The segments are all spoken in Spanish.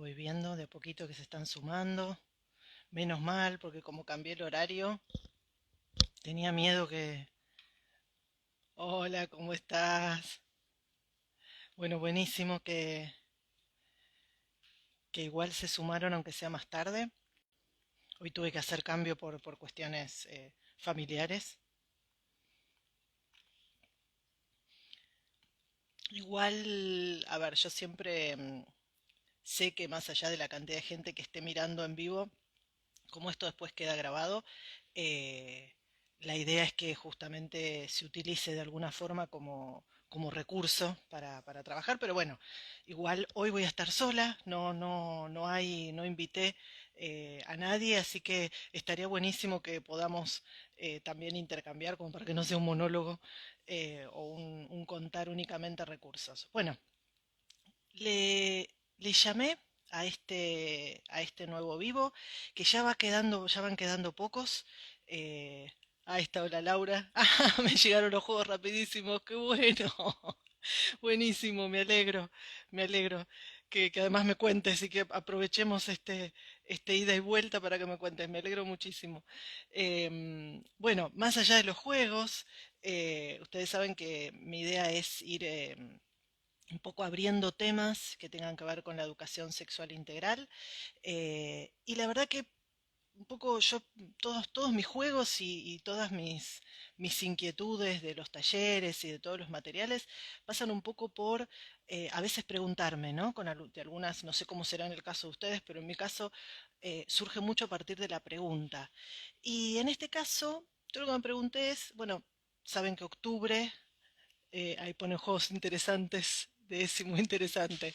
voy viendo de a poquito que se están sumando. Menos mal, porque como cambié el horario, tenía miedo que... Hola, ¿cómo estás? Bueno, buenísimo que igual se sumaron aunque sea más tarde. Hoy tuve que hacer cambio por cuestiones familiares. Igual, a ver, yo siempre sé que más allá de la cantidad de gente que esté mirando en vivo, como esto después queda grabado, eh, la idea es que justamente se utilice de alguna forma como recurso para trabajar, pero bueno, igual hoy voy a estar sola, no invité a nadie, así que estaría buenísimo que podamos también intercambiar, como para que no sea un monólogo o un contar únicamente recursos. Bueno, le llamé a este nuevo vivo, que ya van quedando pocos. Eh, Ahí está, hola Laura. Ah, me llegaron los juegos rapidísimos, qué bueno. Buenísimo, me alegro. Que además me cuentes y que aprovechemos este ida y vuelta para que me cuentes. Me alegro muchísimo. Bueno, más allá de los juegos, ustedes saben que mi idea es ir un poco abriendo temas que tengan que ver con la educación sexual integral. Y la verdad que un poco yo, todos mis juegos y todas mis inquietudes de los talleres y de todos los materiales pasan un poco por a veces preguntarme, ¿no? De algunas, no sé cómo será en el caso de ustedes, pero en mi caso surge mucho a partir de la pregunta. Y en este caso, yo lo que me pregunté es, bueno, saben que octubre ahí ponen juegos interesantes de ese muy interesante.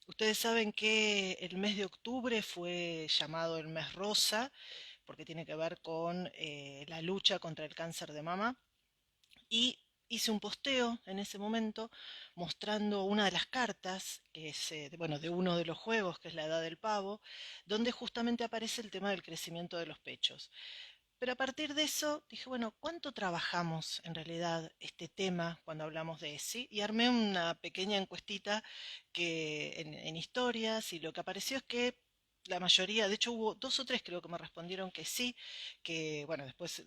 Ustedes saben que el mes de octubre fue llamado el mes rosa porque tiene que ver con la lucha contra el cáncer de mama y hice un posteo en ese momento mostrando una de las cartas, que es bueno, de uno de los juegos, que es la edad del pavo, donde justamente aparece el tema del crecimiento de los pechos. Pero a partir de eso dije, bueno, ¿cuánto trabajamos en realidad este tema cuando hablamos de ESI? Y armé una pequeña encuestita en historias y lo que apareció es que la mayoría, de hecho hubo dos o tres creo que me respondieron que sí, que bueno, después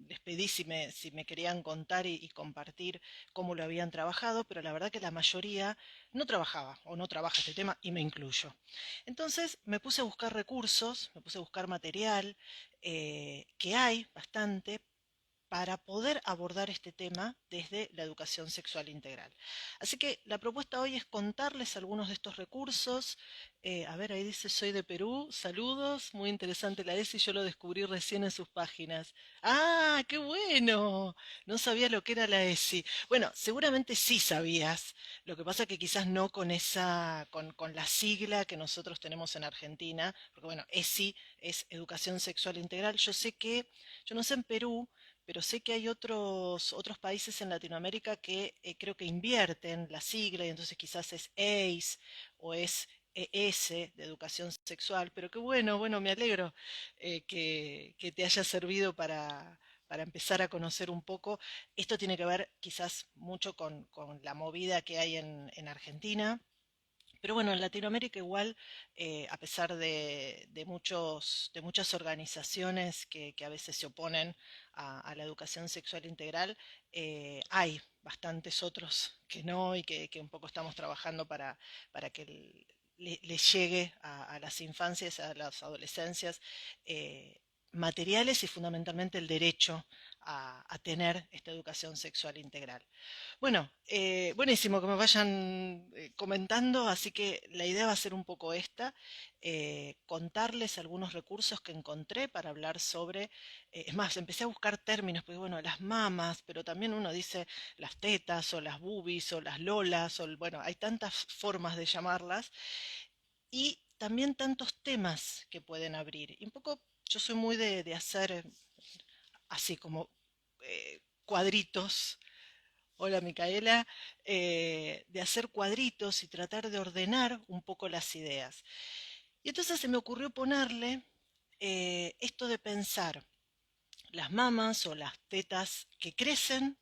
les pedí si me querían contar y compartir cómo lo habían trabajado, pero la verdad que la mayoría no trabajaba o no trabaja este tema y me incluyo. Entonces me puse a buscar recursos, me puse a buscar material, que hay bastante para poder abordar este tema desde la educación sexual integral. Así que la propuesta hoy es contarles algunos de estos recursos. A ver, ahí dice, soy de Perú, saludos, muy interesante la ESI, yo lo descubrí recién en sus páginas. Ah, qué bueno, no sabía lo que era la ESI. Bueno, seguramente sí sabías, lo que pasa que quizás no con la sigla que nosotros tenemos en Argentina, porque bueno, ESI es Educación Sexual Integral. Yo no sé en Perú, pero sé que hay otros países en Latinoamérica que creo que invierten la sigla y entonces quizás es EIS o es ES de educación sexual, pero qué bueno, bueno, me alegro que te haya servido para empezar a conocer un poco. Esto tiene que ver quizás mucho con la movida que hay en Argentina. Pero bueno, en Latinoamérica igual, a pesar de muchas organizaciones que a veces se oponen a la educación sexual integral, hay bastantes otros que no y que un poco estamos trabajando para que les llegue a las infancias, a las adolescencias, materiales y fundamentalmente el derecho a tener esta educación sexual integral. Bueno, buenísimo que me vayan comentando, así que la idea va a ser un poco esta, contarles algunos recursos que encontré para hablar sobre, es más, empecé a buscar términos, porque bueno, las mamas, pero también uno dice las tetas o las boobies o las lolas, bueno, hay tantas formas de llamarlas y también tantos temas que pueden abrir. Y un poco, yo soy muy de hacer así como cuadritos. Hola Micaela, de hacer cuadritos y tratar de ordenar un poco las ideas. Y entonces se me ocurrió ponerle esto de pensar las mamas o las tetas que crecen,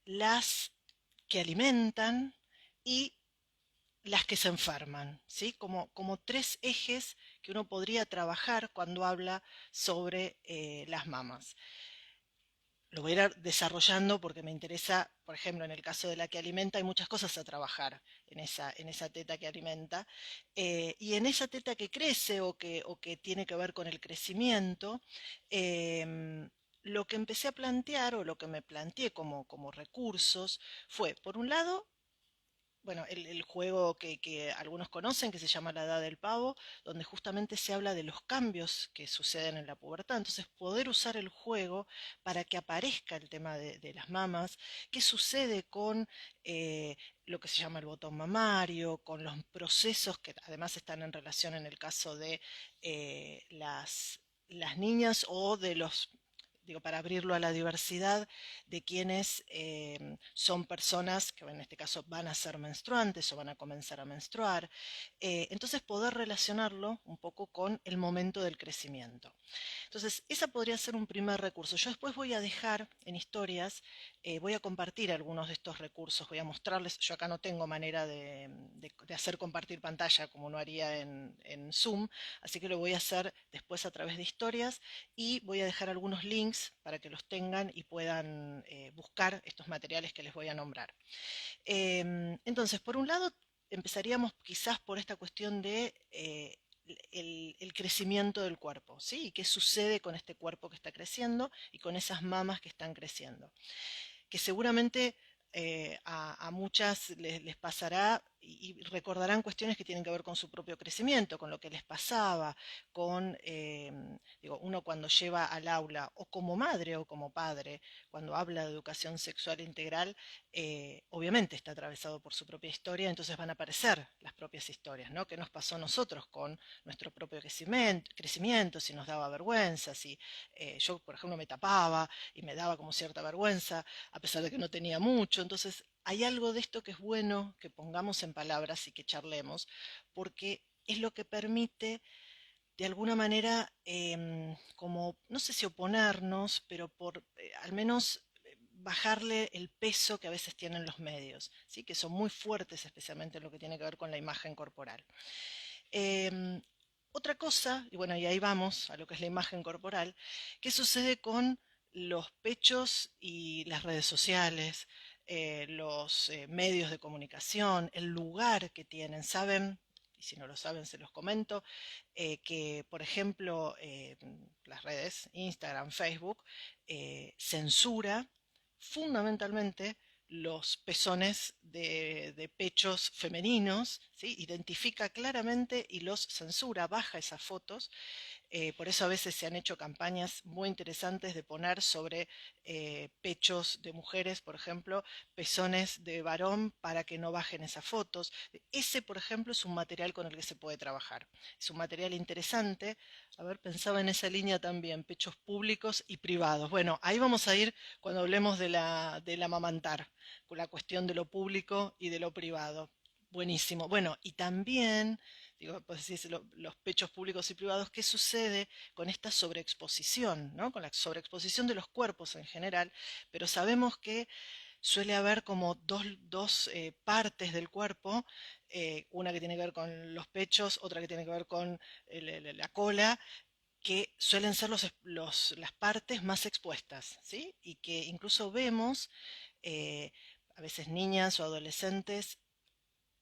las que alimentan y las que se enferman, ¿sí? Como tres ejes que uno podría trabajar cuando habla sobre las mamas. Lo voy a ir desarrollando porque me interesa, por ejemplo, en el caso de la que alimenta, hay muchas cosas a trabajar en esa teta que alimenta. Y en esa teta que crece o que tiene que ver con el crecimiento, lo que empecé a plantear o lo que me planteé como recursos fue, por un lado, bueno, el juego que algunos conocen, que se llama La Edad del Pavo, donde justamente se habla de los cambios que suceden en la pubertad. Entonces, poder usar el juego para que aparezca el tema de las mamas, qué sucede con lo que se llama el botón mamario, con los procesos que además están en relación en el caso de las niñas o de los digo, para abrirlo a la diversidad de quienes son personas que en este caso van a ser menstruantes o van a comenzar a menstruar. Entonces poder relacionarlo un poco con el momento del crecimiento. Entonces, esa podría ser un primer recurso. Yo después voy a dejar en historias, voy a compartir algunos de estos recursos, voy a mostrarles, yo acá no tengo manera de hacer compartir pantalla como no haría en Zoom, así que lo voy a hacer después a través de historias y voy a dejar algunos links para que los tengan y puedan buscar estos materiales que les voy a nombrar. Entonces, por un lado, empezaríamos quizás por esta cuestión de el crecimiento del cuerpo, ¿sí? Y qué sucede con este cuerpo que está creciendo y con esas mamas que están creciendo. Que seguramente a muchas les pasará y recordarán cuestiones que tienen que ver con su propio crecimiento, con lo que les pasaba, con, digo, uno cuando lleva al aula, o como madre o como padre, cuando habla de educación sexual integral, obviamente está atravesado por su propia historia, entonces van a aparecer las propias historias, ¿no? ¿Qué nos pasó a nosotros con nuestro propio crecimiento, si nos daba vergüenza, si yo, por ejemplo, me tapaba y me daba como cierta vergüenza, a pesar de que no tenía mucho. Entonces, hay algo de esto que es bueno que pongamos en palabras y que charlemos, porque es lo que permite, de alguna manera, como, no sé si oponernos, pero por al menos bajarle el peso que a veces tienen los medios, ¿sí? Que son muy fuertes, especialmente en lo que tiene que ver con la imagen corporal. Em, Otra cosa, y bueno, y ahí vamos a lo que es la imagen corporal, ¿qué sucede con los pechos y las redes sociales, los medios de comunicación, el lugar que tienen? ¿Saben? Y si no lo saben, se los comento, que por ejemplo las redes, Instagram, Facebook, censura fundamentalmente los pezones de pechos femeninos, ¿sí? Identifica claramente y los censura, baja esas fotos. Por eso a veces se han hecho campañas muy interesantes de poner sobre pechos de mujeres, por ejemplo, pezones de varón para que no bajen esas fotos. Ese, por ejemplo, es un material con el que se puede trabajar. Es un material interesante. A ver, pensaba en esa línea también, pechos públicos y privados. Bueno, ahí vamos a ir cuando hablemos del amamantar, con la cuestión de lo público y de lo privado. Buenísimo. Bueno, y también digo, pues decís, los pechos públicos y privados, ¿qué sucede con esta sobreexposición, ¿no? Con la sobreexposición de los cuerpos en general, pero sabemos que suele haber como dos partes del cuerpo, una que tiene que ver con los pechos, otra que tiene que ver con la cola, que suelen ser las partes más expuestas, ¿sí? Y que incluso vemos eh, a veces niñas o adolescentes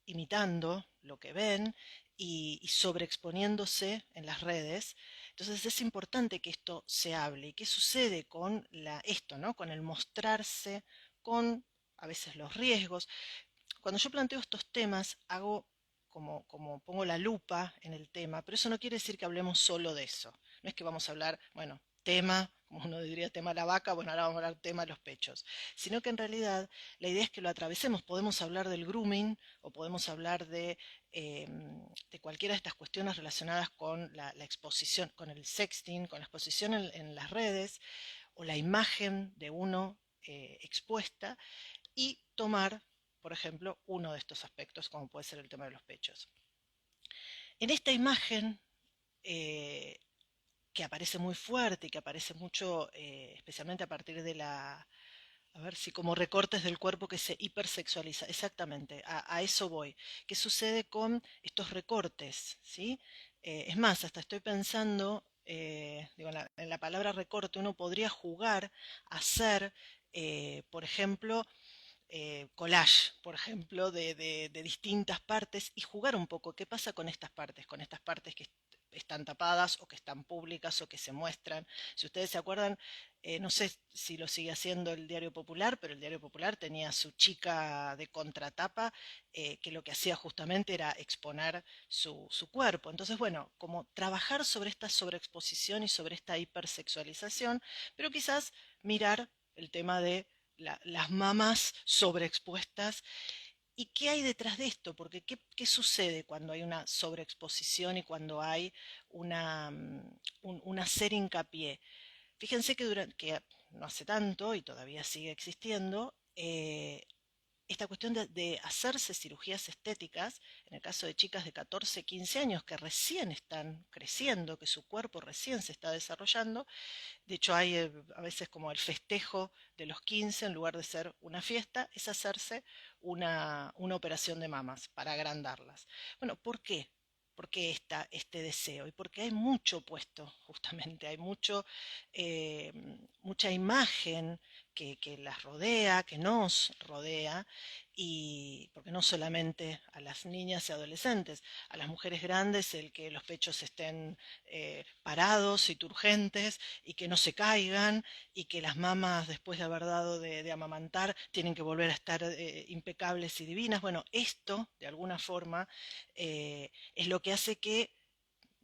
imitando lo que ven y sobreexponiéndose en las redes. Entonces es importante que esto se hable. ¿Y qué sucede con esto, ¿no? Con el mostrarse, con a veces los riesgos? Cuando yo planteo estos temas, hago como pongo la lupa en el tema, pero eso no quiere decir que hablemos solo de eso. No es que vamos a hablar, bueno, tema, como uno diría, tema la vaca, bueno, ahora vamos a hablar tema los pechos, sino que en realidad la idea es que lo atravesemos. Podemos hablar del grooming o podemos hablar de cualquiera de estas cuestiones relacionadas con la exposición, con el sexting, con la exposición en las redes o la imagen de uno expuesta y tomar, por ejemplo, uno de estos aspectos, como puede ser el tema de los pechos. En esta imagen, eh, que aparece muy fuerte y que aparece mucho, especialmente a partir A ver si como recortes del cuerpo que se hipersexualiza. Exactamente, a eso voy. ¿Qué sucede con estos recortes? ¿Sí? Es más, hasta estoy pensando, digo, en la palabra recorte uno podría jugar a hacer, por ejemplo, collage, por ejemplo, de distintas partes y jugar un poco qué pasa con estas partes que están tapadas o que están públicas o que se muestran. Si ustedes se acuerdan, no sé si lo sigue haciendo el Diario Popular, pero el Diario Popular tenía su chica de contratapa que lo que hacía justamente era exponer su cuerpo. Entonces, bueno, como trabajar sobre esta sobreexposición y sobre esta hipersexualización, pero quizás mirar el tema de las mamás sobreexpuestas. ¿Y qué hay detrás de esto? Porque ¿qué sucede cuando hay una sobreexposición y cuando hay un hacer hincapié? Fíjense que no hace tanto y todavía sigue existiendo, esta cuestión de hacerse cirugías estéticas, en el caso de chicas de 14, 15 años que recién están creciendo, que su cuerpo recién se está desarrollando. De hecho, hay a veces como el festejo de los 15, en lugar de ser una fiesta, es hacerse una operación de mamas para agrandarlas. Bueno, ¿por qué? ¿Por qué este deseo? Y porque hay mucho puesto, justamente, hay eh, mucha imagen que las rodea, que nos rodea, y porque no solamente a las niñas y adolescentes, a las mujeres grandes el que los pechos estén parados y turgentes y que no se caigan y que las mamas después de haber dado de amamantar tienen que volver a estar impecables y divinas. Bueno, esto de alguna forma es lo que hace que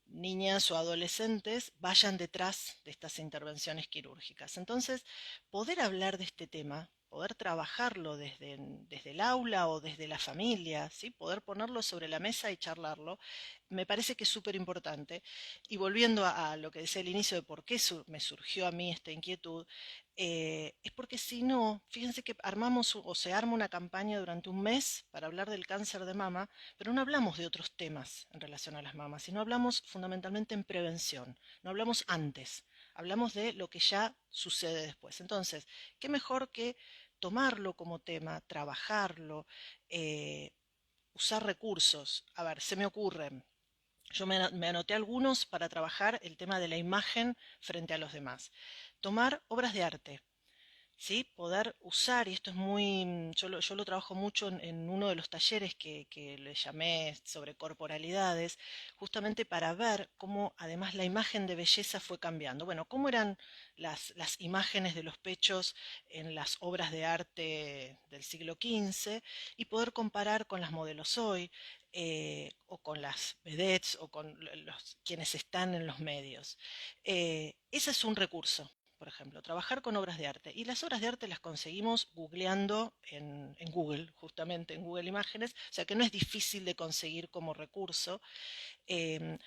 niñas o adolescentes vayan detrás de estas intervenciones quirúrgicas. Entonces, poder hablar de este tema, poder trabajarlo desde el aula o desde la familia, ¿sí? Poder ponerlo sobre la mesa y charlarlo, me parece que es súper importante. Y volviendo a lo que decía al inicio de por qué me surgió a mí esta inquietud, es porque si no, fíjense que armamos o se arma una campaña durante un mes para hablar del cáncer de mama, pero no hablamos de otros temas en relación a las mamas, sino hablamos fundamentalmente en prevención, no hablamos antes, hablamos de lo que ya sucede después. Entonces, ¿qué mejor que tomarlo como tema, trabajarlo, eh, usar recursos? A ver, se me ocurren. Yo me anoté algunos para trabajar el tema de la imagen frente a los demás. Tomar obras de arte, ¿sí? Poder usar, y esto es muy, yo lo trabajo mucho en uno de los talleres que le llamé sobre corporalidades, justamente para ver cómo además la imagen de belleza fue cambiando. Bueno, cómo eran las imágenes de los pechos en las obras de arte del siglo XV y poder comparar con las modelos hoy. O con las vedettes o con quienes están en los medios. Ese es un recurso, por ejemplo, trabajar con obras de arte. Y las obras de arte las conseguimos googleando en Google, justamente en Google Imágenes, o sea que no es difícil de conseguir como recurso. Eh,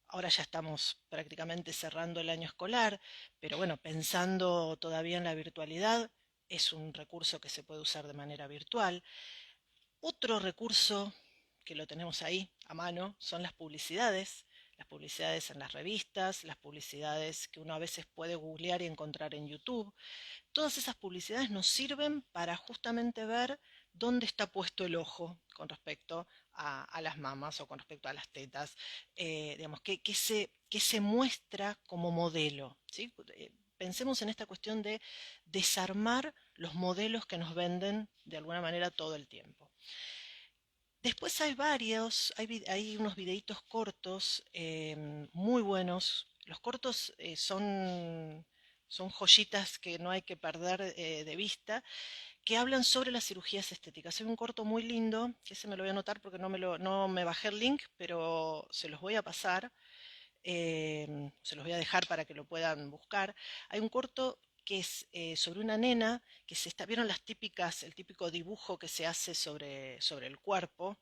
Ahora ya estamos prácticamente cerrando el año escolar, pero bueno, pensando todavía en la virtualidad, es un recurso que se puede usar de manera virtual. Otro recurso que lo tenemos ahí a mano son las publicidades en las revistas, las publicidades que uno a veces puede googlear y encontrar en YouTube. Todas esas publicidades nos sirven para justamente ver dónde está puesto el ojo con respecto a las mamas o con respecto a las tetas, digamos, que se muestra como modelo, ¿sí? Pensemos en esta cuestión de desarmar los modelos que nos venden de alguna manera todo el tiempo. Después hay varios, hay unos videitos cortos muy buenos. Los cortos son joyitas que no hay que perder de vista, que hablan sobre las cirugías estéticas. Hay un corto muy lindo, que ese me lo voy a anotar porque no me bajé el link, pero se los voy a pasar, se los voy a dejar para que lo puedan buscar. Hay un corto que es sobre una nena que ¿vieron las típicas, el típico dibujo que se hace sobre el cuerpo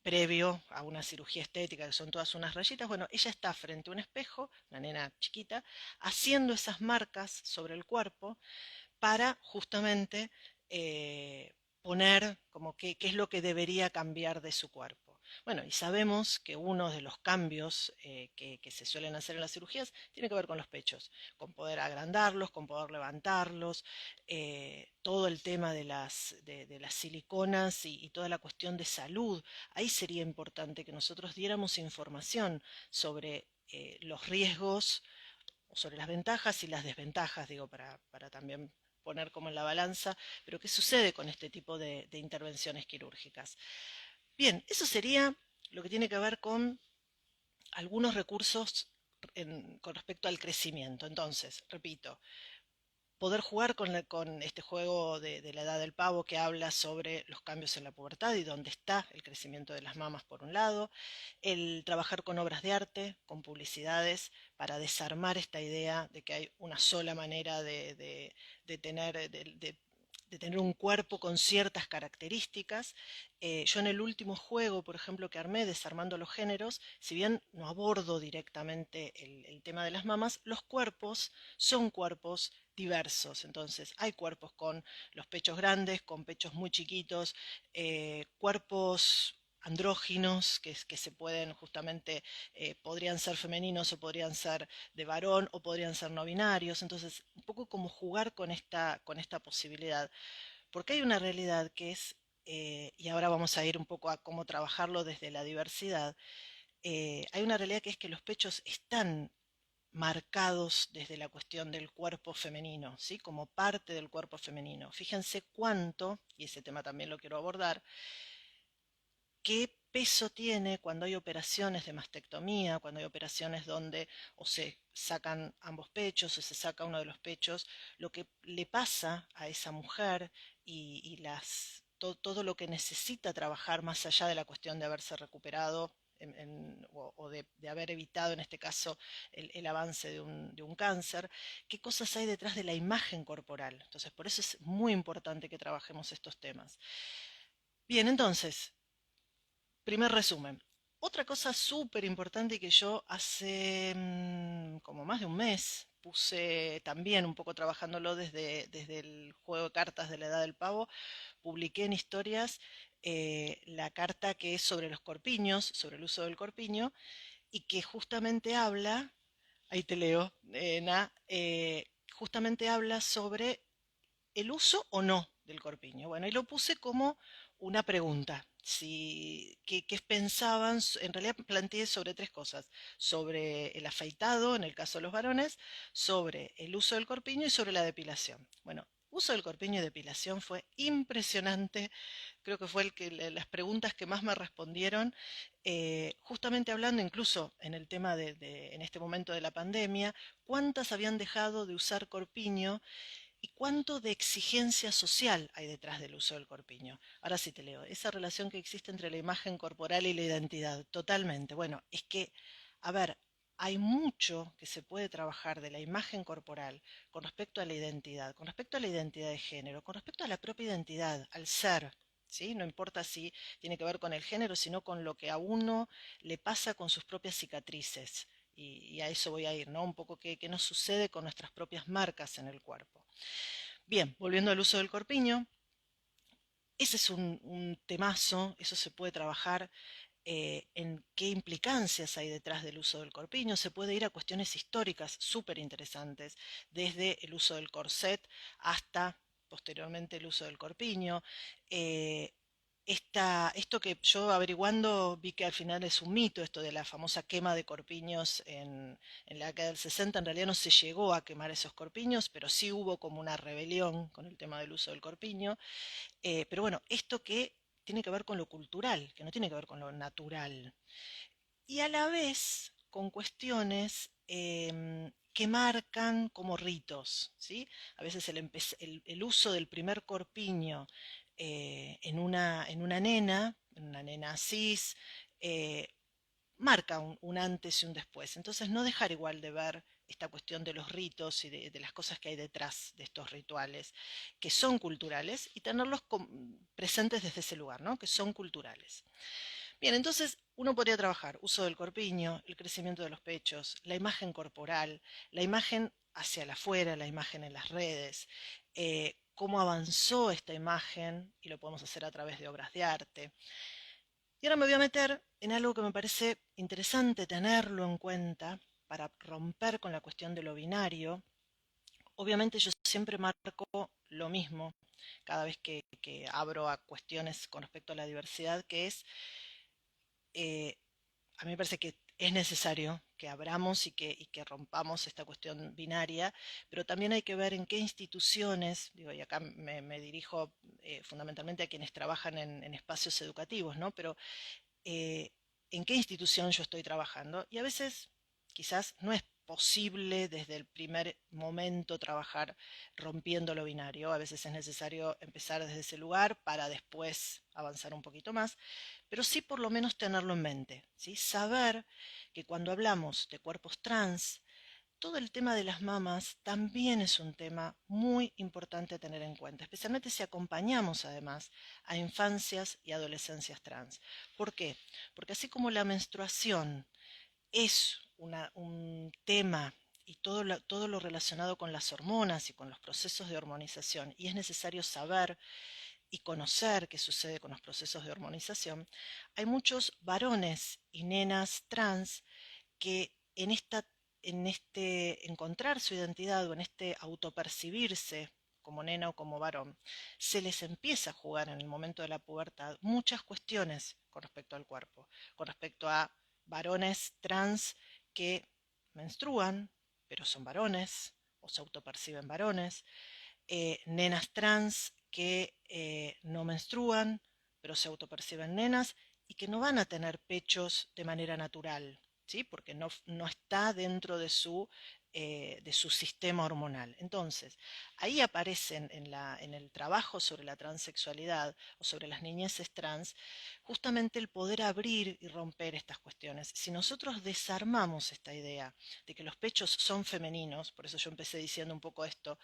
previo a una cirugía estética, que son todas unas rayitas? Bueno, ella está frente a un espejo, una nena chiquita, haciendo esas marcas sobre el cuerpo para justamente poner como qué es lo que debería cambiar de su cuerpo. Bueno, y sabemos que uno de los cambios que se suelen hacer en las cirugías tiene que ver con los pechos, con poder agrandarlos, con poder levantarlos, todo el tema de las siliconas y toda la cuestión de salud. Ahí sería importante que nosotros diéramos información sobre los riesgos, o sobre las ventajas y las desventajas, digo, para también poner como en la balanza, pero qué sucede con este tipo de intervenciones quirúrgicas. Bien, eso sería lo que tiene que ver con algunos recursos con respecto al crecimiento. Entonces, repito, poder jugar con este juego de la edad del pavo que habla sobre los cambios en la pubertad y dónde está el crecimiento de las mamas por un lado, el trabajar con obras de arte, con publicidades, para desarmar esta idea de que hay una sola manera de tener, de tener un cuerpo con ciertas características. Yo en el último juego, por ejemplo, que armé, Desarmando los Géneros, si bien no abordo directamente el tema de las mamas, los cuerpos son cuerpos diversos. Entonces, hay cuerpos con los pechos grandes, con pechos muy chiquitos, cuerpos andróginos que se pueden justamente, podrían ser femeninos o podrían ser de varón o podrían ser no binarios. Entonces, un poco como jugar con esta posibilidad. Porque hay una realidad que es, y ahora vamos a ir un poco a cómo trabajarlo desde la diversidad, hay una realidad que es que los pechos están marcados desde la cuestión del cuerpo femenino, ¿sí? Como parte del cuerpo femenino. Fíjense cuánto, y ese tema también lo quiero abordar, qué peso tiene cuando hay operaciones de mastectomía, cuando hay operaciones donde o se sacan ambos pechos o se saca uno de los pechos, lo que le pasa a esa mujer y todo lo que necesita trabajar más allá de la cuestión de haberse recuperado o de haber evitado en este caso el avance de un cáncer, qué cosas hay detrás de la imagen corporal. Entonces, por eso es muy importante que trabajemos estos temas. Bien, entonces, primer resumen. Otra cosa súper importante que yo hace como más de un mes puse también un poco trabajándolo desde el juego de cartas de la Edad del Pavo, publiqué en historias la carta que es sobre los corpiños, sobre el uso del corpiño, y que justamente habla, ahí te leo, justamente habla sobre el uso o no del corpiño. Bueno, y lo puse como una pregunta. Si, qué pensaban? En realidad planteé sobre tres cosas: sobre el afeitado, en el caso de los varones, sobre el uso del corpiño y sobre la depilación. Bueno, uso del corpiño y depilación fue impresionante. Creo que fue las preguntas que más me respondieron, justamente hablando incluso en el tema en este momento de la pandemia, cuántas habían dejado de usar corpiño y cuánto de exigencia social hay detrás del uso del corpiño. Ahora sí te leo, esa relación que existe entre la imagen corporal y la identidad, totalmente. Bueno, es que, a ver, hay mucho que se puede trabajar de la imagen corporal con respecto a la identidad, con respecto a la identidad de género, con respecto a la propia identidad, al ser. ¿Sí? No importa si tiene que ver con el género, sino con lo que a uno le pasa con sus propias cicatrices. Y a eso voy a ir, ¿no? Un poco qué nos sucede con nuestras propias marcas en el cuerpo. Bien, volviendo al uso del corpiño, ese es un temazo, eso se puede trabajar en qué implicancias hay detrás del uso del corpiño. Se puede ir a cuestiones históricas súper interesantes, desde el uso del corset hasta posteriormente el uso del corpiño. Eh, esto que yo averiguando vi que al final es un mito, esto de la famosa quema de corpiños en la década del 60. En realidad no se llegó a quemar esos corpiños, pero sí hubo como una rebelión con el tema del uso del corpiño. Pero bueno, esto que tiene que ver con lo cultural, que no tiene que ver con lo natural. Y a la vez con cuestiones que marcan como ritos, ¿sí? A veces el uso del primer corpiño en una nena cis, eh, marca un antes y un después. Entonces no dejar igual de ver esta cuestión de los ritos y de las cosas que hay detrás de estos rituales, que son culturales, y tenerlos presentes desde ese lugar, ¿no? Que son culturales. Bien, entonces uno podría trabajar uso del corpiño, el crecimiento de los pechos, la imagen corporal, la imagen hacia el afuera, la imagen en las redes, cómo avanzó esta imagen y lo podemos hacer a través de obras de arte. Y ahora me voy a meter en algo que me parece interesante tenerlo en cuenta para romper con la cuestión de lo binario. Obviamente yo siempre marco lo mismo cada vez que abro a cuestiones con respecto a la diversidad, que es, eh, a mí me parece que es necesario que abramos y que rompamos esta cuestión binaria, pero también hay que ver en qué instituciones, digo, y acá me dirijo fundamentalmente a quienes trabajan en espacios educativos, ¿no? Pero eh, en qué institución yo estoy trabajando y a veces quizás no es posible desde el primer momento trabajar rompiendo lo binario, a veces es necesario empezar desde ese lugar para después avanzar un poquito más, pero sí por lo menos tenerlo en mente, ¿sí? Saber que cuando hablamos de cuerpos trans, todo el tema de las mamas también es un tema muy importante a tener en cuenta, especialmente si acompañamos además a infancias y adolescencias trans. ¿Por qué? Porque así como la menstruación es un tema y todo lo relacionado con las hormonas y con los procesos de hormonización, y es necesario saber y conocer qué sucede con los procesos de hormonización, hay muchos varones y nenas trans que en este encontrar su identidad o en este autopercibirse como nena o como varón, se les empieza a jugar en el momento de la pubertad muchas cuestiones con respecto al cuerpo, con respecto a varones trans que menstruan, pero son varones o se autoperciben varones, nenas trans que no menstruan, pero se autoperciben nenas y que no van a tener pechos de manera natural, ¿sí? Porque no está dentro de su sistema hormonal. Entonces, ahí aparecen en el trabajo sobre la transexualidad o sobre las niñeces trans, justamente el poder abrir y romper estas cuestiones. Si nosotros desarmamos esta idea de que los pechos son femeninos, por eso yo empecé diciendo un poco esto,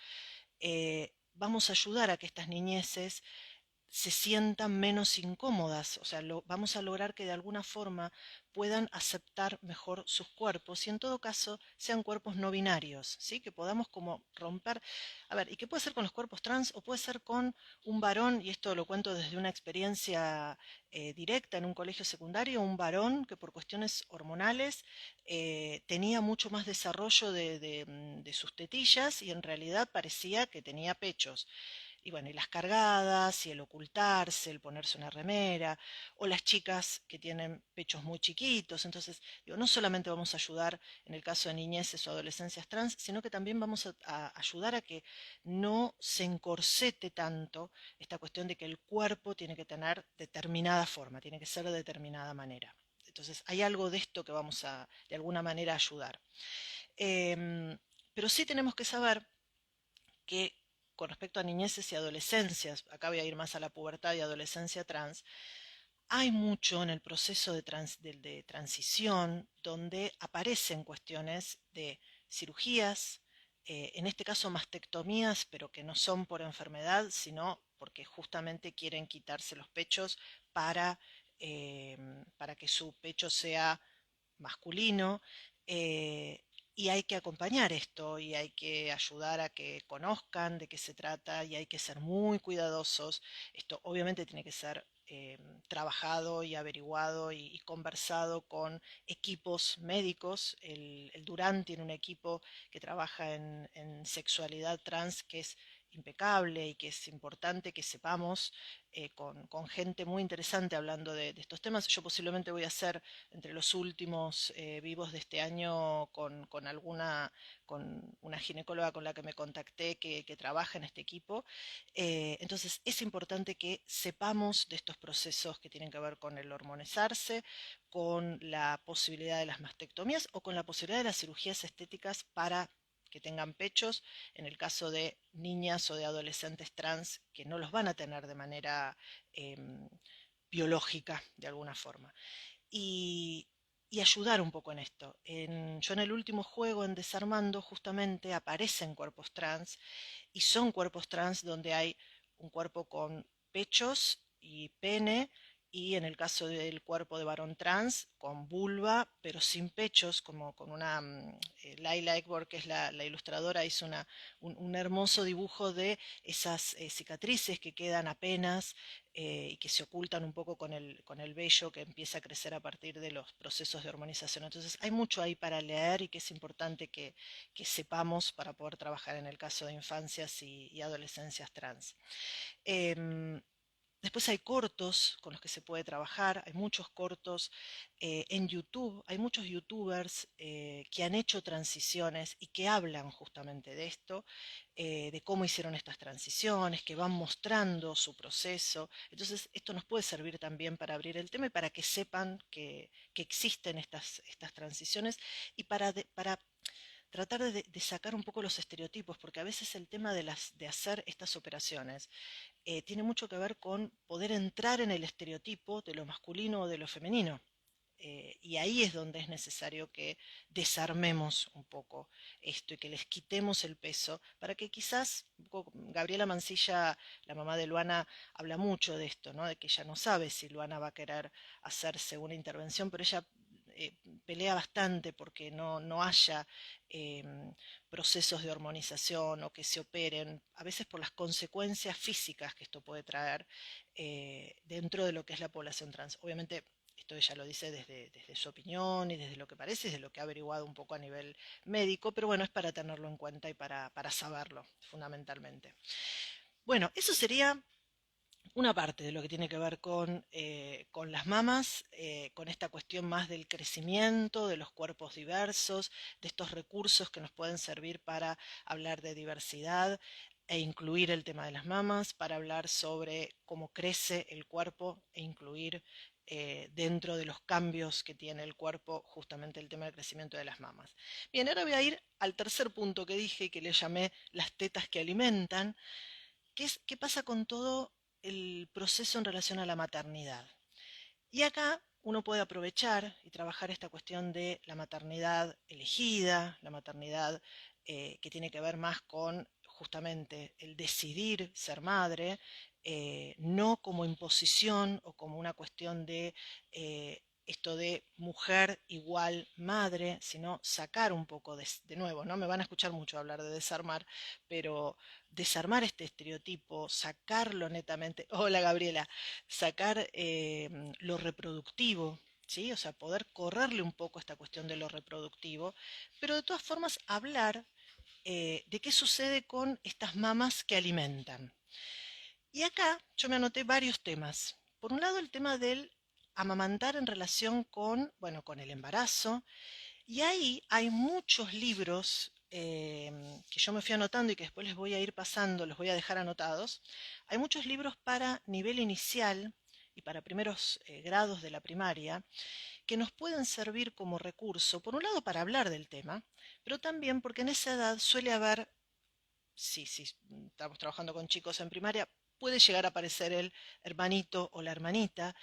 vamos a ayudar a que estas niñeces se sientan menos incómodas, o sea, vamos a lograr que de alguna forma puedan aceptar mejor sus cuerpos y en todo caso sean cuerpos no binarios, ¿sí? Que podamos como romper, a ver, ¿y qué puede ser con los cuerpos trans o puede ser con un varón? Y esto lo cuento desde una experiencia directa en un colegio secundario, un varón que por cuestiones hormonales tenía mucho más desarrollo de sus tetillas y en realidad parecía que tenía pechos. Y bueno, y las cargadas, y el ocultarse, el ponerse una remera, o las chicas que tienen pechos muy chiquitos. Entonces, digo, no solamente vamos a ayudar en el caso de niñeces o adolescencias trans, sino que también vamos a ayudar a que no se encorsete tanto esta cuestión de que el cuerpo tiene que tener determinada forma, tiene que ser de determinada manera. Entonces, hay algo de esto que vamos a, de alguna manera, ayudar. Em, pero sí tenemos que saber que con respecto a niñeces y adolescencias, acá voy a ir más a la pubertad y adolescencia trans, hay mucho en el proceso de transición donde aparecen cuestiones de cirugías, en este caso mastectomías, pero que no son por enfermedad, sino porque justamente quieren quitarse los pechos para, eh, para que su pecho sea masculino, eh, y hay que acompañar esto y hay que ayudar a que conozcan de qué se trata y hay que ser muy cuidadosos. Esto obviamente tiene que ser trabajado y averiguado y conversado con equipos médicos. El Durán tiene un equipo que trabaja en sexualidad trans que es impecable y que es importante que sepamos, con gente muy interesante hablando de estos temas. Yo posiblemente voy a hacer entre los últimos vivos de este año con una ginecóloga con la que me contacté que trabaja en este equipo. Entonces es importante que sepamos de estos procesos que tienen que ver con el hormonizarse, con la posibilidad de las mastectomías o con la posibilidad de las cirugías estéticas para que tengan pechos, en el caso de niñas o de adolescentes trans que no los van a tener de manera eh, biológica de alguna forma y, y ayudar un poco en esto. Yo en el último juego, en Desarmando, justamente aparecen cuerpos trans y son cuerpos trans donde hay un cuerpo con pechos y pene y en el caso del cuerpo de varón trans, con vulva, pero sin pechos, como con una... Laila Ekborg, que es la ilustradora, hizo un hermoso dibujo de esas cicatrices que quedan apenas y que se ocultan un poco con el vello que empieza a crecer a partir de los procesos de hormonización. Entonces hay mucho ahí para leer y que es importante que sepamos para poder trabajar en el caso de infancias y adolescencias trans. Em, Después hay cortos con los que se puede trabajar, hay muchos cortos en YouTube, hay muchos youtubers que han hecho transiciones y que hablan justamente de esto, de cómo hicieron estas transiciones, que van mostrando su proceso. Entonces esto nos puede servir también para abrir el tema y para que sepan que existen estas transiciones y para tratar de sacar un poco los estereotipos, porque a veces el tema de hacer estas operaciones tiene mucho que ver con poder entrar en el estereotipo de lo masculino o de lo femenino. Y ahí es donde es necesario que desarmemos un poco esto y que les quitemos el peso para que quizás, Gabriela Mancilla, la mamá de Luana, habla mucho de esto, ¿no? De que ella no sabe si Luana va a querer hacerse una intervención, pero ella eh, pelea bastante porque no haya eh, procesos de hormonización o que se operen, a veces por las consecuencias físicas que esto puede traer dentro de lo que es la población trans. Obviamente esto ella lo dice desde su opinión y desde lo que parece, desde lo que ha averiguado un poco a nivel médico, pero bueno, es para tenerlo en cuenta y para saberlo, fundamentalmente. Bueno, eso sería una parte de lo que tiene que ver con las mamas, con esta cuestión más del crecimiento, de los cuerpos diversos, de estos recursos que nos pueden servir para hablar de diversidad e incluir el tema de las mamas, para hablar sobre cómo crece el cuerpo e incluir dentro de los cambios que tiene el cuerpo justamente el tema del crecimiento de las mamas. Bien, ahora voy a ir al tercer punto que dije, que le llamé las tetas que alimentan. ¿Qué pasa con todo el proceso en relación a la maternidad? Y acá uno puede aprovechar y trabajar esta cuestión de la maternidad elegida, la maternidad que tiene que ver más con justamente el decidir ser madre, no como imposición o como una cuestión de esto de mujer igual madre, sino sacar un poco de nuevo, ¿no? Me van a escuchar mucho hablar de desarmar, pero desarmar este estereotipo, sacarlo netamente. Hola Gabriela, sacar lo reproductivo, ¿sí? O sea, poder correrle un poco esta cuestión de lo reproductivo, pero de todas formas hablar de qué sucede con estas mamas que alimentan. Y acá yo me anoté varios temas. Por un lado, el tema del amamantar en relación con, bueno, con el embarazo, y ahí hay muchos libros que yo me fui anotando y que después les voy a ir pasando, los voy a dejar anotados. Hay muchos libros para nivel inicial y para primeros grados de la primaria que nos pueden servir como recurso, por un lado para hablar del tema, pero también porque en esa edad suele haber, si estamos trabajando con chicos en primaria, puede llegar a aparecer el hermanito o la hermanita,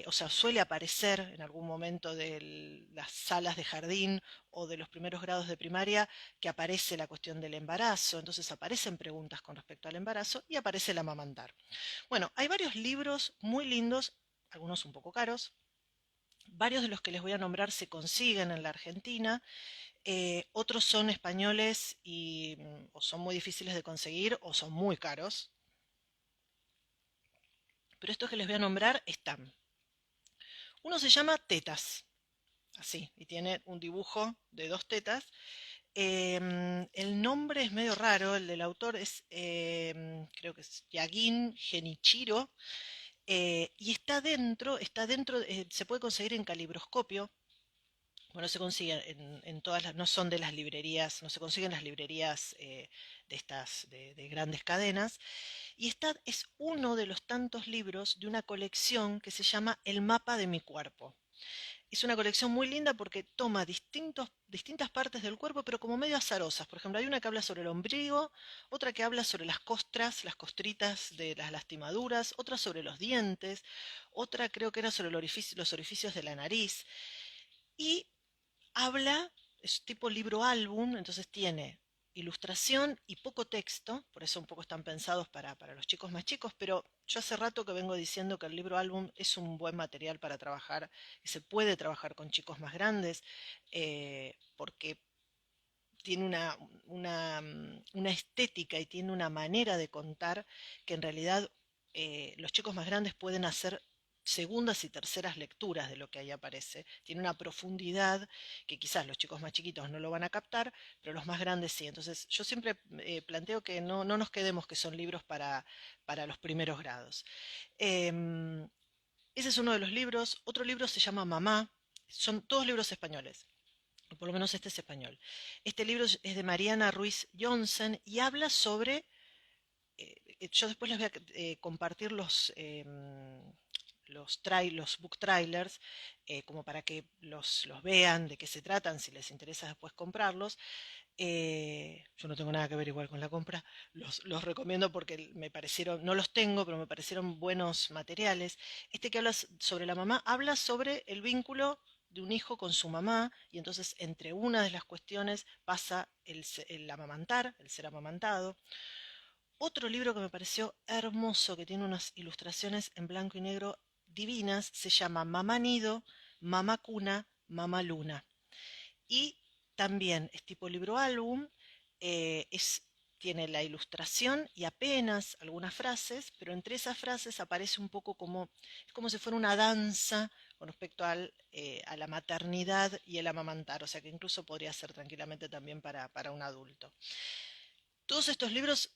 o sea, suele aparecer en algún momento de las salas de jardín o de los primeros grados de primaria que aparece la cuestión del embarazo, entonces aparecen preguntas con respecto al embarazo y aparece el amamantar. Bueno, hay varios libros muy lindos, algunos un poco caros. Varios de los que les voy a nombrar se consiguen en la Argentina, otros son españoles y o son muy difíciles de conseguir o son muy caros, pero estos que les voy a nombrar están. Uno se llama Tetas, así, y tiene un dibujo de dos tetas. El nombre es medio raro, el del autor es, creo que es Yagin Genichiro, y está dentro, se puede conseguir en calibroscopio. Bueno, se consigue en todas las, no son de las librerías, no se consiguen las librerías de estas, de grandes cadenas. Y es uno de los tantos libros de una colección que se llama El mapa de mi cuerpo. Es una colección muy linda porque toma distintas partes del cuerpo, pero como medio azarosas. Por ejemplo, hay una que habla sobre el ombligo, otra que habla sobre las costras, las costritas de las lastimaduras, otra sobre los dientes, otra creo que era sobre los orificios de la nariz. Y habla, es tipo libro álbum, entonces tiene ilustración y poco texto, por eso un poco están pensados para los chicos más chicos, pero yo hace rato que vengo diciendo que el libro álbum es un buen material para trabajar, que se puede trabajar con chicos más grandes, porque tiene una estética y tiene una manera de contar que en realidad los chicos más grandes pueden hacer segundas y terceras lecturas de lo que ahí aparece. Tiene una profundidad que quizás los chicos más chiquitos no lo van a captar, pero los más grandes sí. Entonces yo siempre planteo que no nos quedemos que son libros para los primeros grados. Em, Ese es uno de los libros. Otro libro se llama Mamá. Son todos libros españoles, por lo menos este es español. Este libro es de Mariana Ruiz Johnson y habla sobre, yo después les voy a compartir los book trailers, como para que los vean, de qué se tratan, si les interesa después comprarlos. Yo no tengo nada que ver igual con la compra, los recomiendo porque me parecieron, no los tengo, pero me parecieron buenos materiales. Este que habla sobre la mamá, habla sobre el vínculo de un hijo con su mamá, y entonces entre una de las cuestiones pasa el amamantar, el ser amamantado. Otro libro que me pareció hermoso, que tiene unas ilustraciones en blanco y negro divinas, se llama Mamá Nido, Mamá Cuna, Mamá Luna. Y también es tipo libro álbum, tiene la ilustración y apenas algunas frases, pero entre esas frases aparece un poco como, es como si fuera una danza con respecto a la maternidad y el amamantar, o sea que incluso podría ser tranquilamente también para un adulto. Todos estos libros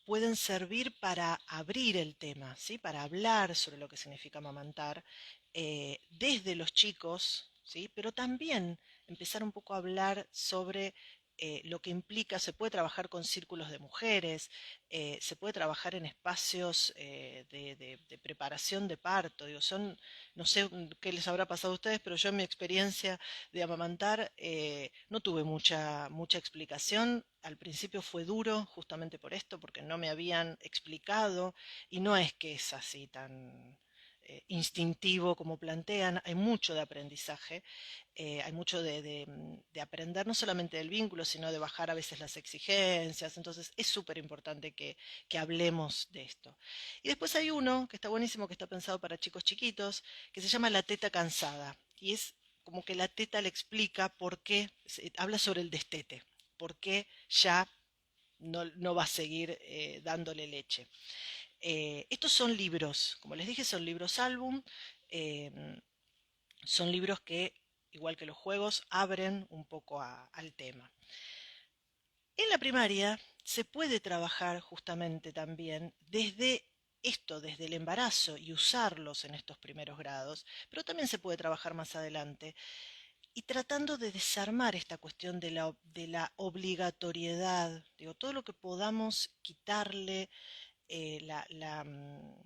pueden servir para abrir el tema, ¿sí? Para hablar sobre lo que significa amamantar desde los chicos, ¿sí? Pero también empezar un poco a hablar sobre lo que implica, se puede trabajar con círculos de mujeres, se puede trabajar en espacios de preparación de parto, digo, no sé qué les habrá pasado a ustedes, pero yo en mi experiencia de amamantar no tuve mucha explicación. Al principio fue duro justamente por esto, porque no me habían explicado y no es que es así tan instintivo como plantean, hay mucho de aprendizaje, hay mucho de aprender no solamente del vínculo, sino de bajar a veces las exigencias, entonces es súper importante que hablemos de esto. Y después hay uno que está buenísimo, que está pensado para chicos chiquitos, que se llama La teta cansada, y es como que la teta le explica por qué, habla sobre el destete, por qué ya no va a seguir dándole leche. Estos son libros, como les dije, son libros álbum, eh, son libros que, igual que los juegos, abren un poco al tema. En la primaria se puede trabajar justamente también desde esto, desde el embarazo y usarlos en estos primeros grados, pero también se puede trabajar más adelante y tratando de desarmar esta cuestión de la obligatoriedad, digo, todo lo que podamos quitarle eh, la, la, mm,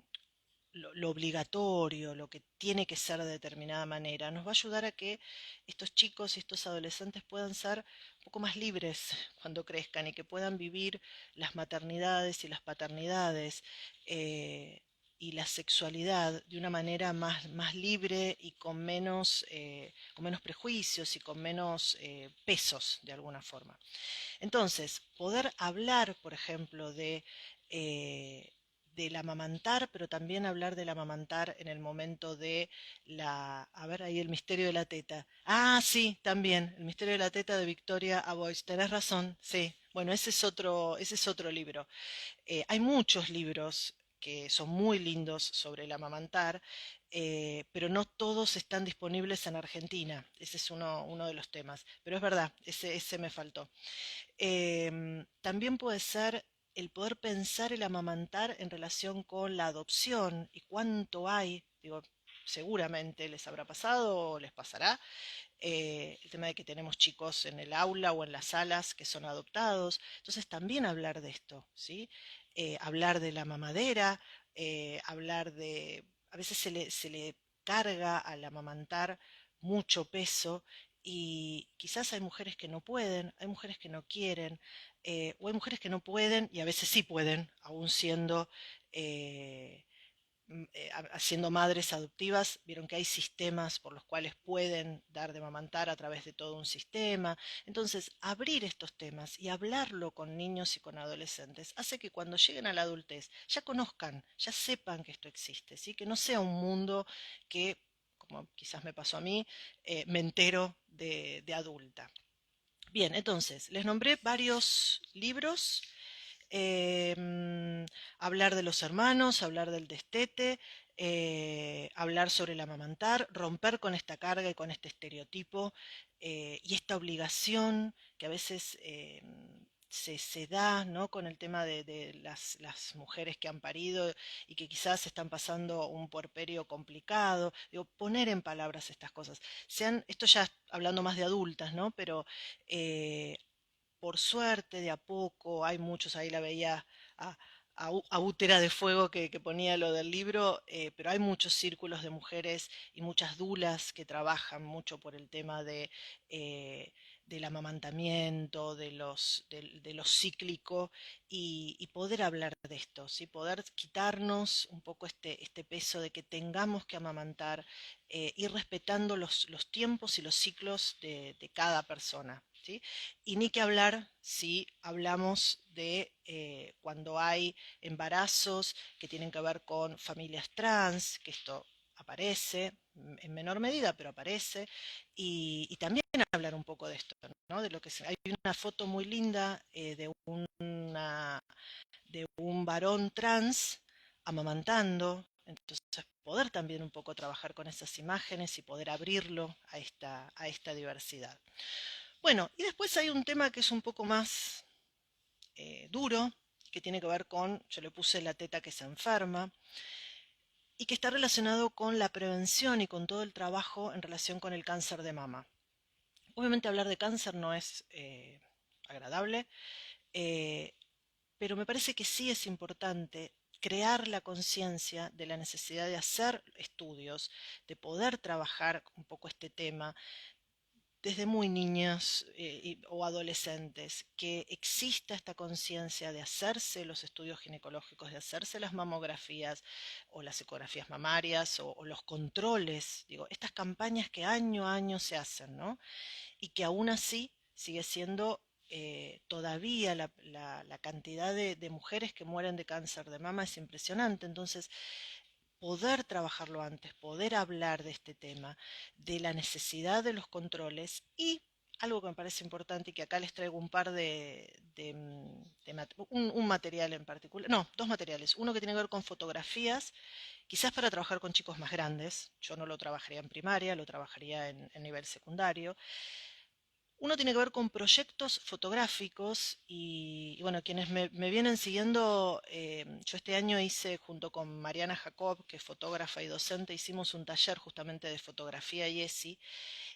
lo obligatorio, lo que tiene que ser de determinada manera, nos va a ayudar a que estos chicos y estos adolescentes puedan ser un poco más libres cuando crezcan y que puedan vivir las maternidades y las paternidades y la sexualidad de una manera más libre y con menos prejuicios y con menos pesos de alguna forma. Entonces, poder hablar, por ejemplo, del amamantar, pero también hablar del amamantar en el momento a ver ahí el misterio de la teta. Ah, sí, también, el misterio de la teta de Victoria Avoyt. Tenés razón, sí. Bueno, ese es otro libro. Hay muchos libros que son muy lindos sobre el amamantar, pero no todos están disponibles en Argentina. Ese es uno de los temas. Pero es verdad, ese me faltó. También puede ser el poder pensar el amamantar en relación con la adopción y cuánto hay, digo, seguramente les habrá pasado o les pasará, el tema de que tenemos chicos en el aula o en las salas que son adoptados, entonces también hablar de esto, ¿sí? Hablar de la mamadera, a veces se le carga al amamantar mucho peso y quizás hay mujeres que no pueden, hay mujeres que no quieren, o hay mujeres que no pueden y a veces sí pueden, aún siendo siendo madres adoptivas, vieron que hay sistemas por los cuales pueden dar de mamantar a través de todo un sistema. Entonces, abrir estos temas y hablarlo con niños y con adolescentes hace que cuando lleguen a la adultez ya conozcan, ya sepan que esto existe, ¿sí? Que no sea un mundo que, como quizás me pasó a mí, me entero de adulta. Bien, entonces, les nombré varios libros, hablar de los hermanos, hablar del destete, hablar sobre el amamantar, romper con esta carga y con este estereotipo y esta obligación que a veces se da, ¿no? Con el tema de las mujeres que han parido y que quizás están pasando un puerperio complicado. Digo, poner en palabras estas cosas. Esto ya hablando más de adultas, ¿no? Pero eh, por suerte, de a poco, hay muchos, ahí la veía a, a Útera de Fuego que ponía lo del libro, pero hay muchos círculos de mujeres y muchas dulas que trabajan mucho por el tema eh, del amamantamiento, de lo cíclico y poder hablar de esto, ¿sí? Poder quitarnos un poco este peso de que tengamos que amamantar, ir respetando los tiempos y los ciclos de cada persona, ¿sí? Y ni que hablar si hablamos de cuando hay embarazos que tienen que ver con familias trans, que esto aparece en menor medida, pero aparece, y también hablar un poco de esto, ¿no? De lo que hay una foto muy linda de un varón trans amamantando, entonces poder también un poco trabajar con esas imágenes y poder abrirlo a esta diversidad. Bueno, y después hay un tema que es un poco más duro, que tiene que ver con, yo le puse la teta que se enferma, y que está relacionado con la prevención y con todo el trabajo en relación con el cáncer de mama. Obviamente hablar de cáncer no es agradable, eh, pero me parece que sí es importante crear la conciencia de la necesidad de hacer estudios, de poder trabajar un poco este tema, desde muy niñas o adolescentes, que exista esta conciencia de hacerse los estudios ginecológicos, de hacerse las mamografías o las ecografías mamarias o los controles, digo, estas campañas que año a año se hacen, ¿no? Y que aún así sigue siendo todavía la cantidad de mujeres que mueren de cáncer de mama es impresionante. Entonces, poder trabajarlo antes, poder hablar de este tema, de la necesidad de los controles y algo que me parece importante y que acá les traigo un par un material en particular, no, dos materiales, uno que tiene que ver con fotografías, quizás para trabajar con chicos más grandes, yo no lo trabajaría en primaria, lo trabajaría en nivel secundario, uno tiene que ver con proyectos fotográficos y bueno, quienes me vienen siguiendo, yo este año hice junto con Mariana Jacob, que es fotógrafa y docente, hicimos un taller justamente de fotografía y ESI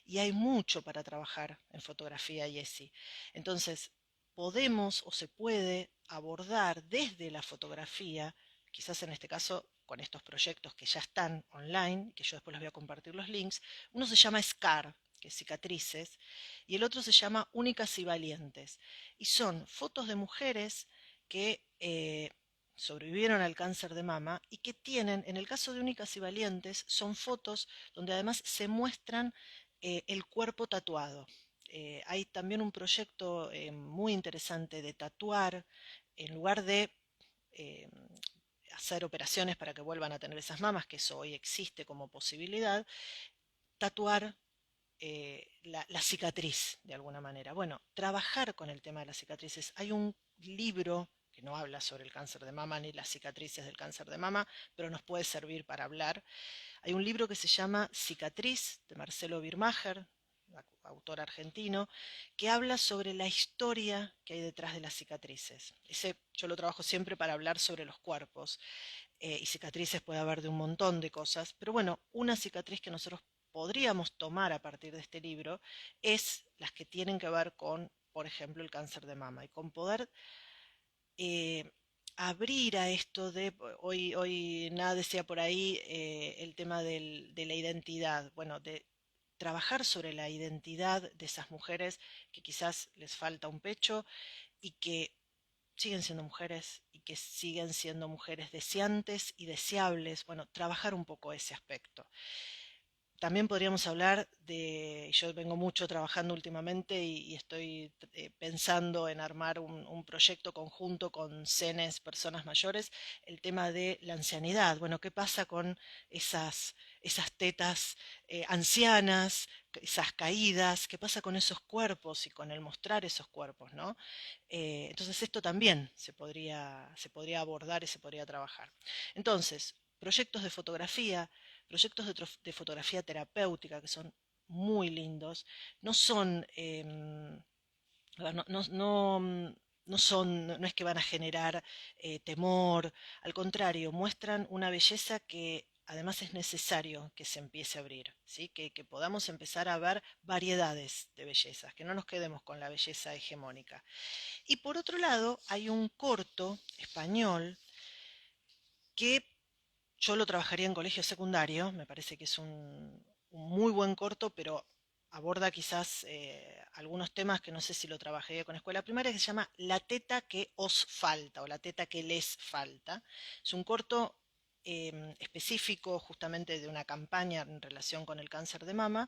y hay mucho para trabajar en fotografía y ESI. Entonces, podemos o se puede abordar desde la fotografía, quizás en este caso con estos proyectos que ya están online, que yo después les voy a compartir los links, uno se llama SCAR, que es cicatrices, y el otro se llama Únicas y Valientes. Y son fotos de mujeres que sobrevivieron al cáncer de mama y que tienen, en el caso de Únicas y Valientes, son fotos donde además se muestran el cuerpo tatuado. Hay también un proyecto muy interesante de tatuar, en lugar de eh, hacer operaciones para que vuelvan a tener esas mamas, que eso hoy existe como posibilidad, tatuar la cicatriz de alguna manera. Bueno, trabajar con el tema de las cicatrices. Hay un libro que no habla sobre el cáncer de mama ni las cicatrices del cáncer de mama, pero nos puede servir para hablar. Hay un libro que se llama Cicatriz, de Marcelo Birmacher, autor argentino, que habla sobre la historia que hay detrás de las cicatrices. Ese yo lo trabajo siempre para hablar sobre los cuerpos, y cicatrices puede haber de un montón de cosas, pero bueno, una cicatriz que nosotros podríamos tomar a partir de este libro es las que tienen que ver con, por ejemplo, el cáncer de mama y con poder eh, abrir a esto de, hoy nada decía por ahí el tema de la identidad, bueno, de trabajar sobre la identidad de esas mujeres que quizás les falta un pecho y que siguen siendo mujeres y que siguen siendo mujeres deseantes y deseables. Bueno, trabajar un poco ese aspecto. También podríamos hablar de, yo vengo mucho trabajando últimamente y estoy pensando en armar un proyecto conjunto con CENES, personas mayores, el tema de la ancianidad. Bueno, ¿qué pasa con esas tetas ancianas, esas caídas? ¿Qué pasa con esos cuerpos y con el mostrar esos cuerpos, ¿no? Entonces esto también se podría abordar y se podría trabajar. Entonces, proyectos de fotografía, proyectos de fotografía terapéutica que son muy lindos, no son, no son, no es que van a generar temor, al contrario, muestran una belleza que además es necesario que se empiece a abrir, ¿sí? Que podamos empezar a ver variedades de bellezas, que no nos quedemos con la belleza hegemónica. Y por otro lado, hay un corto español que yo lo trabajaría en colegio secundario, me parece que es un muy buen corto, pero aborda quizás algunos temas que no sé si lo trabajé con escuela primaria, que se llama La teta que os falta o La teta que les falta. Es un corto específico justamente de una campaña en relación con el cáncer de mama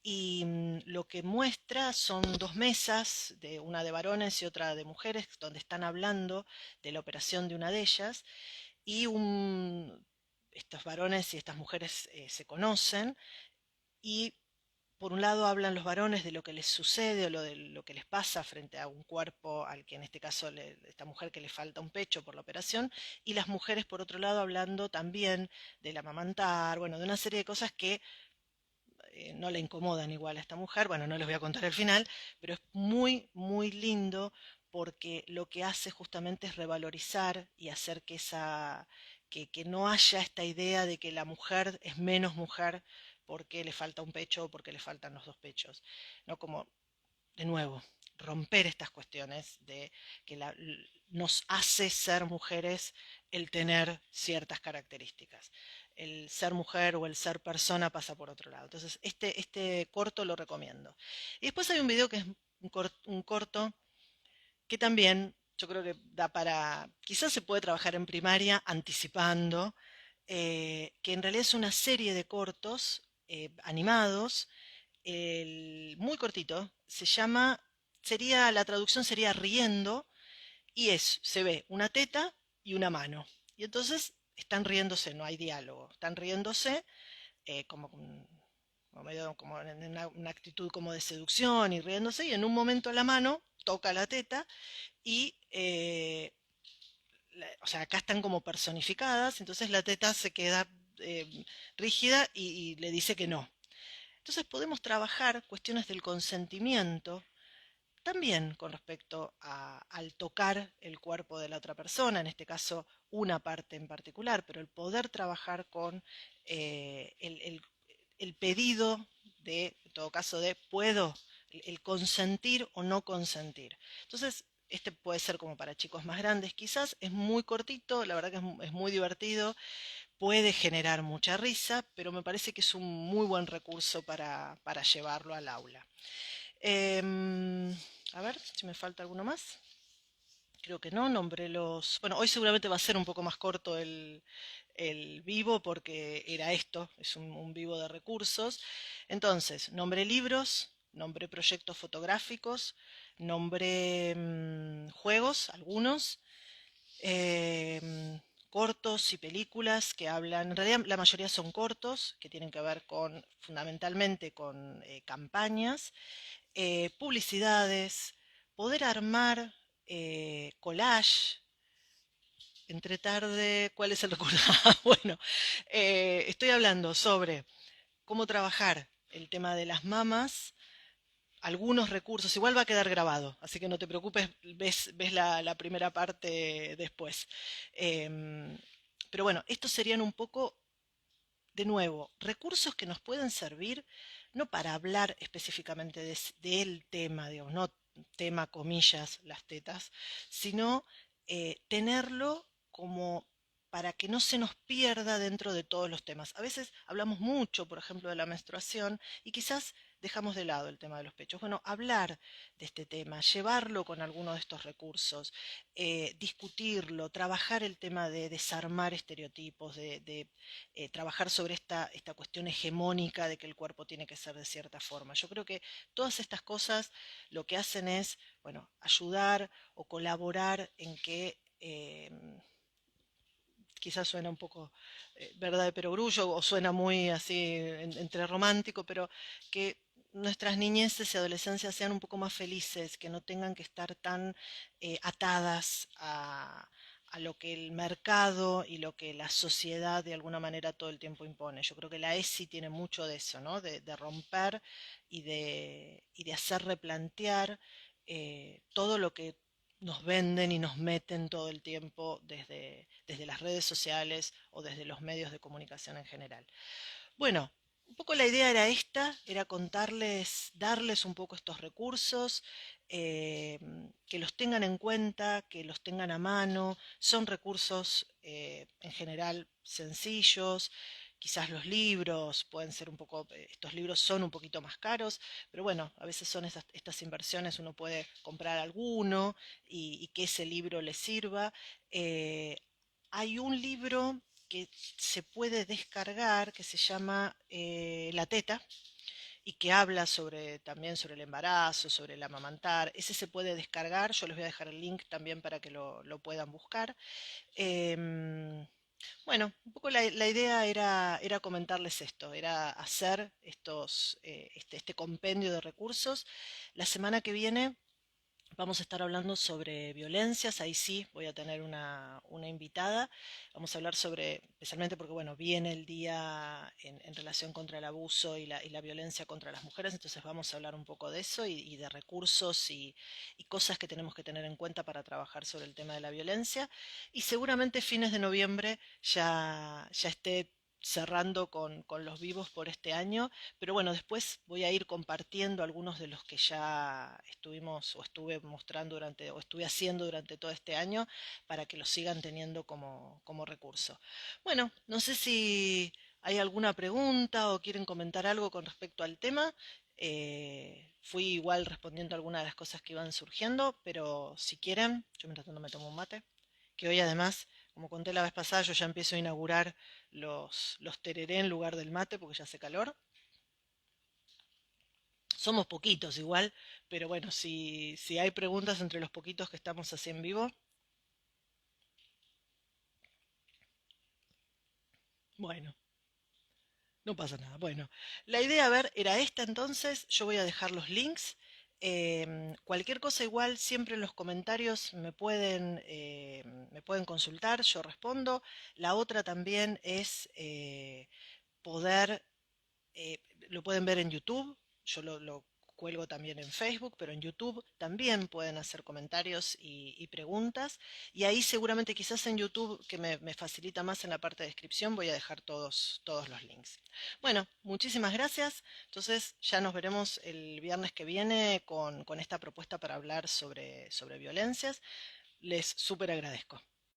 y lo que muestra son dos mesas, una de varones y otra de mujeres, donde están hablando de la operación de una de ellas y estos varones y estas mujeres se conocen y por un lado hablan los varones de lo que les sucede o de lo que les pasa frente a un cuerpo al que en este caso esta mujer que le falta un pecho por la operación y las mujeres por otro lado hablando también del amamantar, bueno, de una serie de cosas que no le incomodan igual a esta mujer. Bueno, no les voy a contar el final, pero es muy, muy lindo porque lo que hace justamente es revalorizar y hacer que no haya esta idea de que la mujer es menos mujer porque le falta un pecho o porque le faltan los dos pechos. No como, de nuevo, romper estas cuestiones de que nos hace ser mujeres el tener ciertas características. El ser mujer o el ser persona pasa por otro lado. Entonces, este corto lo recomiendo. Y después hay un video que es un corto que también yo creo que da para, quizás se puede trabajar en primaria anticipando, que en realidad es una serie de cortos animados muy cortito, la traducción sería riendo, y se ve una teta y una mano. Y entonces están riéndose, no hay diálogo, están riéndose como en una actitud como de seducción y riéndose, y en un momento la mano toca la teta y o sea, acá están como personificadas, entonces la teta se queda eh, rígida y le dice que no. Entonces podemos trabajar cuestiones del consentimiento también con respecto al tocar el cuerpo de la otra persona, en este caso una parte en particular, pero el poder trabajar con el pedido en todo caso, de puedo, el consentir o no consentir. Entonces, este puede ser como para chicos más grandes, quizás es muy cortito, la verdad que es muy divertido, puede generar mucha risa, pero me parece que es un muy buen recurso para llevarlo al aula. A ver si me falta alguno más. Creo que no, nombré los... Bueno, hoy seguramente va a ser un poco más corto el vivo porque era esto, es un vivo de recursos. Entonces, nombré libros, nombré proyectos fotográficos, nombré juegos, algunos, cortos y películas que hablan, en realidad la mayoría son cortos, que tienen que ver fundamentalmente con campañas publicidades, poder armar collage. Entre tarde, ¿cuál es el recuerdo? Bueno, estoy hablando sobre cómo trabajar el tema de las mamas, algunos recursos, igual va a quedar grabado, así que no te preocupes, ves la primera parte después. Em, pero bueno, estos serían un poco de nuevo, recursos que nos pueden servir no para hablar específicamente del tema, digamos, no tema, comillas, las tetas, sino tenerlo como para que no se nos pierda dentro de todos los temas. A veces hablamos mucho, por ejemplo, de la menstruación y quizás dejamos de lado el tema de los pechos. Bueno, hablar de este tema, llevarlo con alguno de estos recursos, discutirlo, trabajar el tema de desarmar estereotipos, de trabajar sobre esta cuestión hegemónica de que el cuerpo tiene que ser de cierta forma. Yo creo que todas estas cosas lo que hacen es, bueno, ayudar o colaborar en que quizás suena un poco verdad de perogrullo o suena muy así entre romántico, pero que nuestras niñeces y adolescencias sean un poco más felices, que no tengan que estar tan atadas a lo que el mercado y lo que la sociedad de alguna manera todo el tiempo impone. Yo creo que la ESI tiene mucho de eso, ¿no? De romper y de hacer replantear todo lo que nos venden y nos meten todo el tiempo desde las redes sociales o desde los medios de comunicación en general. Bueno, un poco la idea era esta, era contarles, darles un poco estos recursos, eh, que los tengan en cuenta, que los tengan a mano. Son recursos en general sencillos. Quizás los libros pueden ser un poco, estos libros son un poquito más caros, pero bueno, a veces son estas inversiones, uno puede comprar alguno y que ese libro le sirva. Eh, Hay un libro que se puede descargar que se llama La Teta y que habla también sobre el embarazo, sobre el amamantar. Ese se puede descargar, yo les voy a dejar el link también para que lo puedan buscar. Em, bueno, un poco la idea era comentarles esto, era hacer este compendio de recursos. La semana que viene vamos a estar hablando sobre violencias, ahí sí voy a tener una invitada. Vamos a hablar sobre, especialmente porque bueno, viene el día en relación contra el abuso y la violencia contra las mujeres, entonces vamos a hablar un poco de eso y de recursos y cosas que tenemos que tener en cuenta para trabajar sobre el tema de la violencia. Y seguramente fines de noviembre ya esté cerrando con los vivos por este año, pero bueno, después voy a ir compartiendo algunos de los que ya estuvimos o estuve mostrando durante o estuve haciendo durante todo este año para que los sigan teniendo como recurso. Bueno, no sé si hay alguna pregunta o quieren comentar algo con respecto al tema. Fui igual respondiendo algunas de las cosas que iban surgiendo, pero si quieren, yo mientras tanto me tomo un mate, que hoy además, como conté la vez pasada, yo ya empiezo a inaugurar los tereré en lugar del mate porque ya hace calor. Somos poquitos igual, pero bueno, si hay preguntas entre los poquitos que estamos así en vivo, bueno, no pasa nada. Bueno, la idea, a ver, era esta entonces. Yo voy a dejar los links. Cualquier cosa igual, siempre en los comentarios me pueden consultar, yo respondo. La otra también es poder lo pueden ver en YouTube, yo lo cuelgo también en Facebook, pero en YouTube también pueden hacer comentarios y preguntas. Y ahí seguramente quizás en YouTube, que me facilita más en la parte de descripción, voy a dejar todos los links. Bueno, muchísimas gracias. Entonces ya nos veremos el viernes que viene con esta propuesta para hablar sobre violencias. Les súper agradezco.